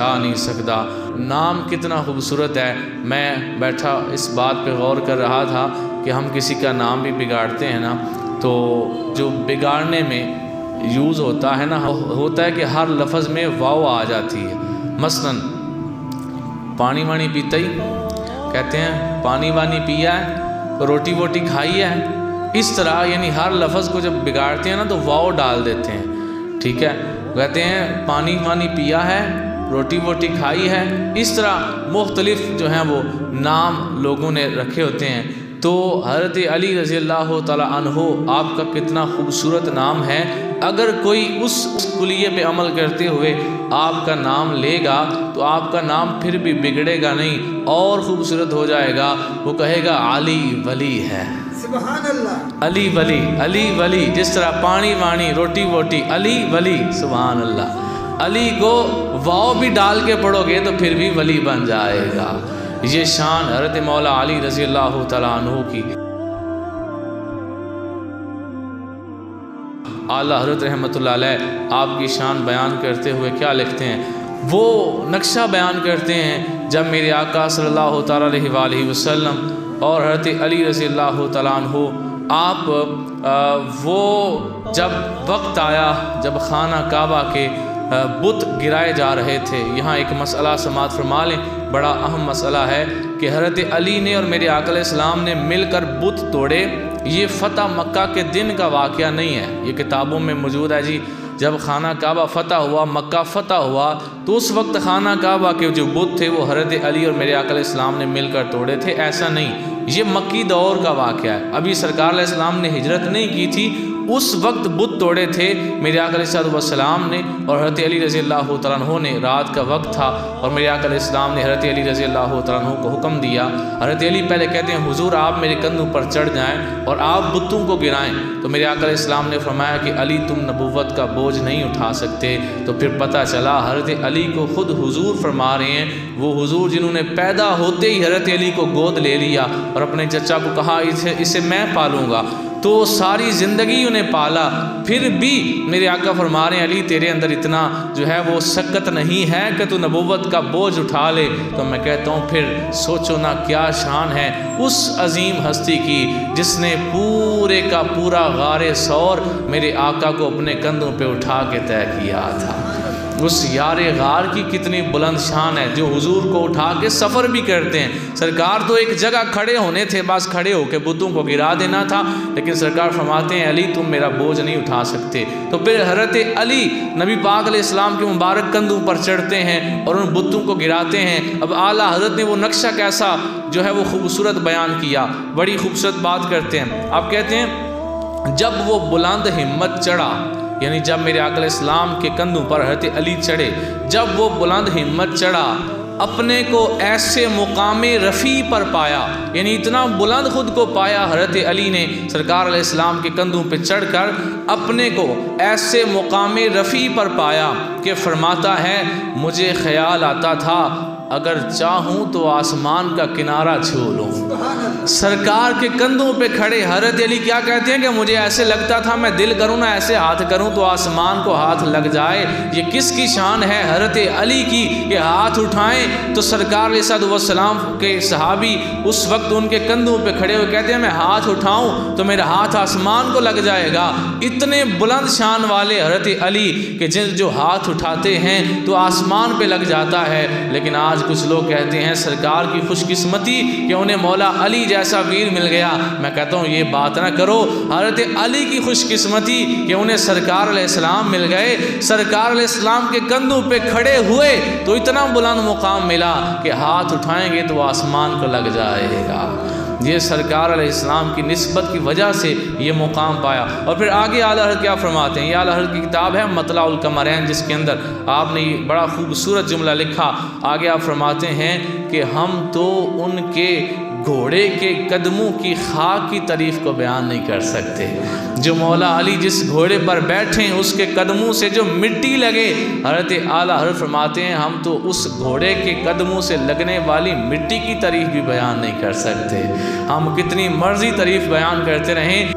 آ نہیں سکتا۔ نام کتنا خوبصورت ہے۔ میں بیٹھا اس بات پہ غور کر رہا تھا کہ ہم کسی کا نام بھی بگاڑتے ہیں نا، تو جو بگاڑنے میں یوز ہوتا ہے نا، ہوتا ہے کہ ہر لفظ میں واو آ جاتی ہے۔ مثلا پانی وانی پیتا ہی کہتے ہیں پانی وانی پیا ہے، روٹی ووٹی کھائی ہے، اس طرح یعنی ہر لفظ کو جب بگاڑتے ہیں نا تو واو ڈال دیتے ہیں، ٹھیک ہے۔ کہتے ہیں پانی وانی پیا ہے، روٹی ووٹی کھائی ہے، اس طرح مختلف جو ہیں وہ نام لوگوں نے رکھے ہوتے ہیں۔ تو حضرت علی رضی اللہ تعالیٰ عنہ آپ کا کتنا خوبصورت نام ہے۔ اگر کوئی اس کلیے پہ عمل کرتے ہوئے آپ کا نام لے گا تو آپ کا نام پھر بھی بگڑے گا نہیں، اور خوبصورت ہو جائے گا۔ وہ کہے گا علی ولی ہے، سبحان اللہ، علی ولی، علی ولی، جس طرح پانی وانی روٹی ووٹی، علی ولی، سبحان اللہ۔ علی کو واو بھی ڈال کے پڑھو گے تو پھر بھی ولی بن جائے گا۔ یہ شان حضرت مولا علی رضی اللہ تعالیٰ عنہ کی۔ اعلیٰ حضرت رحمۃ اللہ علیہ آپ کی شان بیان کرتے ہوئے کیا لکھتے ہیں؟ وہ نقشہ بیان کرتے ہیں جب میرے آقا صلی اللہ تعالیٰ علیہ وآلہ وسلم اور حضرت علی رضی اللہ تعالیٰ عنہ آپ وہ جب وقت آیا جب خانہ کعبہ کے بت گرائے جا رہے تھے۔ یہاں ایک مسئلہ سماعت فرما لیں، بڑا اہم مسئلہ ہے کہ حضرت علی نے اور میرے آقا علیہ السلام نے مل کر بت توڑے۔ یہ فتح مکہ کے دن کا واقعہ نہیں ہے، یہ کتابوں میں موجود ہے جی۔ جب خانہ کعبہ فتح ہوا، مکہ فتح ہوا، تو اس وقت خانہ کعبہ کے جو بت تھے وہ حضرت علی اور میرے آقا علیہ السلام نے مل کر توڑے تھے، ایسا نہیں۔ یہ مکی دور کا واقعہ ہے، ابھی سرکار علیہ السلام نے ہجرت نہیں کی تھی، اس وقت بت توڑے تھے میرے آقا علیہ السلام نے، اور حضرت علی رضی اللہ تعالیٰ عنہ نے، رات کا وقت تھا اور میرے آقا علیہ السلام نے حضرت علی رضی اللہ تعالیٰ عنہ کو حکم دیا۔ حضرت علی پہلے کہتے ہیں حضور آپ میرے کندھوں پر چڑھ جائیں اور آپ بتوں کو گرائیں، تو میرے آقا علیہ السلام نے فرمایا کہ علی تم نبوت کا بوجھ نہیں اٹھا سکتے۔ تو پھر پتہ چلا حضرت علی کو خود حضور فرما رہے ہیں، وہ حضور جنہوں نے پیدا ہوتے ہی حضرت علی کو گود لے لیا اور اپنے چچا کو کہا اسے میں پالوں گا، تو ساری زندگی انہیں پالا۔ پھر بھی میرے آقا فرما رہے ہیں علی تیرے اندر اتنا جو ہے وہ سکت نہیں ہے کہ تو نبوت کا بوجھ اٹھا لے۔ تو میں کہتا ہوں پھر سوچو نا کیا شان ہے اس عظیم ہستی کی جس نے پورے کا پورا غار ثور میرے آقا کو اپنے کندھوں پہ اٹھا کے طے کیا تھا۔ اس یار غار کی کتنی بلند شان ہے جو حضور کو اٹھا کے سفر بھی کرتے ہیں۔ سرکار تو ایک جگہ کھڑے ہونے تھے، بس کھڑے ہو کے بتوں کو گرا دینا تھا، لیکن سرکار فرماتے ہیں علی تم میرا بوجھ نہیں اٹھا سکتے۔ تو پھر حضرت علی نبی پاک علیہ السلام کے مبارک کندھوں پر چڑھتے ہیں اور ان بتوں کو گراتے ہیں۔ اب اعلیٰ حضرت نے وہ نقشہ کیسا جو ہے وہ خوبصورت بیان کیا، بڑی خوبصورت بات کرتے ہیں۔ آپ کہتے ہیں جب وہ بلند ہمت چڑھا، یعنی جب میرے آقا علیہ السلام کے کندھوں پر حضرت علی چڑھے، جب وہ بلند ہمت چڑھا اپنے کو ایسے مقام رفیع پر پایا، یعنی اتنا بلند خود کو پایا حضرت علی نے سرکار علیہ السلام کے کندھوں پہ چڑھ کر اپنے کو ایسے مقام رفیع پر پایا کہ فرماتا ہے مجھے خیال آتا تھا اگر چاہوں تو آسمان کا کنارہ چھو لوں۔ سرکار کے کندھوں پہ کھڑے حضرت علی کیا کہتے ہیں کہ مجھے ایسے لگتا تھا میں دل کروں نا ایسے ہاتھ کروں تو آسمان کو ہاتھ لگ جائے۔ یہ کس کی شان ہے؟ حضرت علی کی، کہ ہاتھ اٹھائیں تو سرکار علیہ السلام کے صحابی اس وقت ان کے کندھوں پہ کھڑے ہوئے کہتے ہیں میں ہاتھ اٹھاؤں تو میرا ہاتھ آسمان کو لگ جائے گا۔ اتنے بلند شان والے حضرت علی کہ جو ہاتھ اٹھاتے ہیں تو آسمان پہ لگ جاتا ہے۔ لیکن آج کچھ لوگ کہتے ہیں سرکار کی خوش قسمتی کہ انہیں مولا علی جیسا ویر مل گیا۔ میں کہتا ہوں یہ بات نہ کرو، حضرت علی کی خوش قسمتی کہ انہیں سرکار علیہ السلام مل گئے۔ سرکار علیہ السلام کے کندھوں پہ کھڑے ہوئے تو اتنا بلند مقام ملا کہ ہاتھ اٹھائیں گے تو آسمان کو لگ جائے گا۔ یہ سرکار علیہ السلام کی نسبت کی وجہ سے یہ مقام پایا۔ اور پھر آگے اعلیٰ حضرت کیا فرماتے ہیں؟ یہ اعلیٰ حضرت کی کتاب ہے مطلع القمرین، جس کے اندر آپ نے یہ بڑا خوبصورت جملہ لکھا۔ آگے آپ فرماتے ہیں کہ ہم تو ان کے گھوڑے کے قدموں کی خاک کی تعریف کو بیان نہیں کر سکتے۔ جو مولا علی جس گھوڑے پر بیٹھے اس کے قدموں سے جو مٹی لگے، حضرت اعلیٰ حضرت فرماتے ہیں ہم تو اس گھوڑے کے قدموں سے لگنے والی مٹی کی تعریف بھی بیان نہیں کر سکتے۔ ہم کتنی مرضی تعریف بیان کرتے رہیں